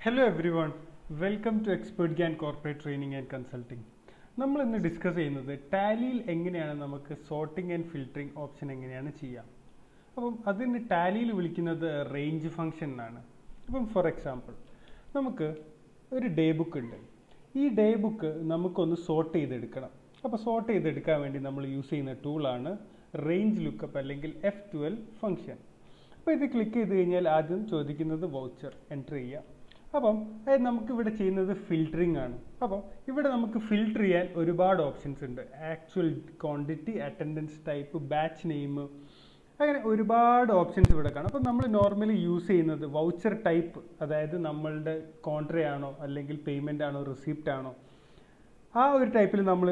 Hello everyone, welcome to Expert Gan Corporate Training and Consulting. നമ്മൾ ഇന്ന് discuss ചെയ്യുന്നത് ടാലിയിൽ എങ്ങനെയാണ് നമുക്ക് സോർട്ടിംഗ് ആൻഡ് ഫിൽറ്ററിംഗ് ഓപ്ഷൻ എങ്ങനെയാണ് ചെയ്യാം. അപ്പം അതിന് ടാലിയിൽ വിളിക്കുന്നത് റേഞ്ച് ഫംഗ്ഷൻ എന്നാണ്. അപ്പം ഫോർ എക്സാമ്പിൾ നമുക്ക് ഒരു ഡേ ബുക്ക് ഉണ്ട്. ഈ ഡേ ബുക്ക് നമുക്കൊന്ന് സോർട്ട് ചെയ്തെടുക്കണം. അപ്പോൾ സോർട്ട് ചെയ്തെടുക്കാൻ വേണ്ടി നമ്മൾ യൂസ് ചെയ്യുന്ന ടൂളാണ് റേഞ്ച് ലുക്കപ്പ് അല്ലെങ്കിൽ F12 ഫംഗ്ഷൻ. അപ്പോൾ ഇത് ക്ലിക്ക് ചെയ്ത് കഴിഞ്ഞാൽ ആദ്യം ചോദിക്കുന്നത് വൗച്ചർ എൻ്റർ ചെയ്യുക. അപ്പം നമുക്കിവിടെ ചെയ്യുന്നത് ഫിൽറ്ററിംഗ് ആണ്. അപ്പം ഇവിടെ നമുക്ക് ഫിൽറ്റർ ചെയ്യാൻ ഒരുപാട് ഓപ്ഷൻസ് ഉണ്ട്. Actual quantity, attendance type, batch name, അങ്ങനെ ഒരുപാട് ഓപ്ഷൻസ് ഇവിടെ കാണാം. അപ്പം നമ്മൾ നോർമലി യൂസ് ചെയ്യുന്നത് വൗച്ചർ ടൈപ്പ്, അതായത് നമ്മളുടെ കോൺട്രേ ആണോ അല്ലെങ്കിൽ പേയ്മെൻ്റ് ആണോ റിസീപ്റ്റ് ആണോ, ആ ഒരു ടൈപ്പിൽ നമ്മൾ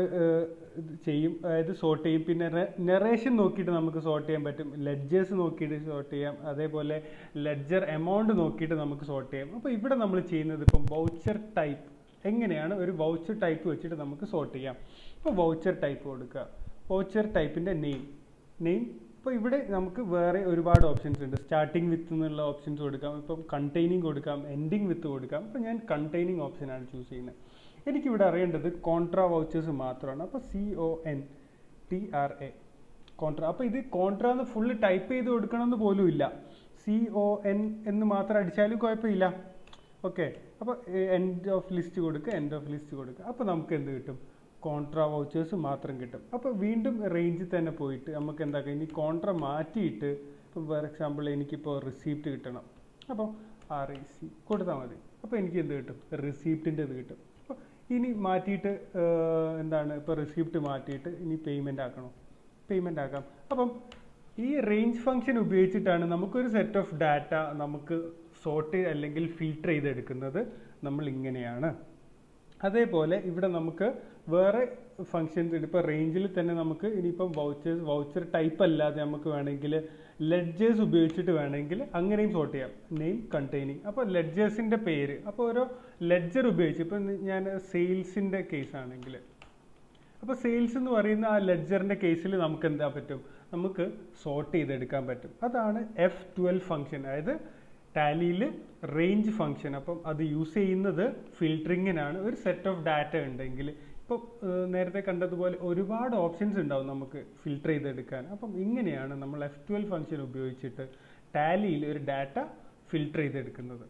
ചെയ്യും, അതായത് സോർട്ട് ചെയ്യും. പിന്നെ നെറേഷൻ നോക്കിയിട്ട് നമുക്ക് സോർട്ട് ചെയ്യാൻ പറ്റും, ലെഡ്ജേഴ്സ് നോക്കിയിട്ട് സോർട്ട് ചെയ്യാം, അതേപോലെ ലെഡ്ജർ എമൗണ്ട് നോക്കിയിട്ട് നമുക്ക് സോർട്ട് ചെയ്യാം. അപ്പോൾ ഇവിടെ നമ്മൾ ചെയ്യുന്നത് ഇപ്പം വൗച്ചർ ടൈപ്പ്, എങ്ങനെയാണ് ഒരു വൗച്ചർ ടൈപ്പ് വെച്ചിട്ട് നമുക്ക് സോർട്ട് ചെയ്യാം. ഇപ്പോൾ വൗച്ചർ ടൈപ്പ് കൊടുക്കുക, വൗച്ചർ ടൈപ്പിൻ്റെ നെയിം. ഇപ്പോൾ ഇവിടെ നമുക്ക് വേറെ ഒരുപാട് ഓപ്ഷൻസ് ഉണ്ട്. സ്റ്റാർട്ടിങ് വിത്ത് എന്നുള്ള ഓപ്ഷൻസ് കൊടുക്കാം, ഇപ്പം കണ്ടെയ്നിങ് കൊടുക്കാം, എൻഡിങ് വിത്ത് കൊടുക്കാം. അപ്പോൾ ഞാൻ കണ്ടെയ്നിങ് ഓപ്ഷനാണ് ചൂസ് ചെയ്യുന്നത്. എനിക്കിവിടെ അറിയേണ്ടത് കോൺട്രാ വൗച്ചേഴ്സ് മാത്രമാണ്. അപ്പോൾ CONTRA കോൺട്രാ. അപ്പോൾ ഇത് കോൺട്രാ എന്ന് ഫുള്ള് ടൈപ്പ് ചെയ്ത് കൊടുക്കണമെന്ന് പോലും ഇല്ല, CON എന്ന് മാത്രം അടിച്ചാലും കുഴപ്പമില്ല. ഓക്കെ, അപ്പോൾ എൻഡ് ഓഫ് ലിസ്റ്റ് കൊടുക്കുക. അപ്പോൾ നമുക്ക് എന്ത് കിട്ടും? കോൺട്രാ വൗച്ചേഴ്സ് മാത്രം കിട്ടും. അപ്പോൾ വീണ്ടും റേഞ്ചിൽ തന്നെ പോയിട്ട് നമുക്ക് എന്താക്കാം, ഇനി കോൺട്രാ മാറ്റിയിട്ട് ഇപ്പോൾ ഫോർ എക്സാമ്പിൾ എനിക്കിപ്പോൾ റിസീപ്റ്റ് കിട്ടണം. അപ്പോൾ REC കൊടുത്താൽ മതി. അപ്പോൾ എനിക്ക് എന്ത് കിട്ടും? റിസീപ്റ്റിൻ്റെ ഇത് കിട്ടും. അപ്പോൾ ഇനി മാറ്റിയിട്ട് ഇപ്പോൾ റിസീപ്റ്റ് മാറ്റിയിട്ട് ഇനി പേയ്മെൻ്റ് ആക്കാം. അപ്പം ഈ റേഞ്ച് ഫംഗ്ഷൻ ഉപയോഗിച്ചിട്ടാണ് നമുക്കൊരു സെറ്റ് ഓഫ് ഡാറ്റ നമുക്ക് സോർട്ട് അല്ലെങ്കിൽ ഫിൽട്ടർ ചെയ്തെടുക്കുന്നത്. നമ്മൾ ഇങ്ങനെയാണ്. അതേപോലെ ഇവിടെ നമുക്ക് വേറെ ഫങ്ഷൻസ് ഉണ്ട്. ഇപ്പോൾ റേഞ്ചിൽ തന്നെ നമുക്ക് ഇനിയിപ്പം വൗച്ചർ ടൈപ്പ് അല്ലാതെ നമുക്ക് വേണമെങ്കിൽ ലെഡ്ജേഴ്സ് ഉപയോഗിച്ചിട്ട് വേണമെങ്കിൽ അങ്ങനെയും സോർട്ട് ചെയ്യാം. Name, containing. അപ്പോൾ ലെഡ്ജേഴ്സിൻ്റെ പേര്, അപ്പോൾ ഓരോ ലെഡ്ജർ ഉപയോഗിച്ച്, ഇപ്പോൾ ഞാൻ സെയിൽസിൻ്റെ കേസാണെങ്കിൽ, അപ്പോൾ സെയിൽസ് എന്ന് പറയുന്ന ആ ലെഡ്ജറിൻ്റെ കേസിൽ നമുക്ക് എന്താ പറ്റും? നമുക്ക് സോർട്ട് ചെയ്തെടുക്കാൻ പറ്റും. അതാണ് F12 ഫംഗ്ഷൻ, അതായത് ടാലിയിൽ റേഞ്ച് ഫംഗ്ഷൻ. അപ്പം അത് യൂസ് ചെയ്യുന്നത് ഫിൽറ്ററിങ്ങിനാണ്. ഒരു സെറ്റ് ഓഫ് ഡാറ്റ ഉണ്ടെങ്കിൽ, ഇപ്പോൾ നേരത്തെ കണ്ടതുപോലെ ഒരുപാട് ഓപ്ഷൻസ് ഉണ്ടാവും നമുക്ക് ഫിൽറ്റർ ചെയ്തെടുക്കാൻ. അപ്പം ഇങ്ങനെയാണ് നമ്മൾ F12 ഫംഗ്ഷൻ ഉപയോഗിച്ചിട്ട് ടാലിയിൽ ഒരു ഡാറ്റ ഫിൽറ്റർ ചെയ്തെടുക്കുന്നത്.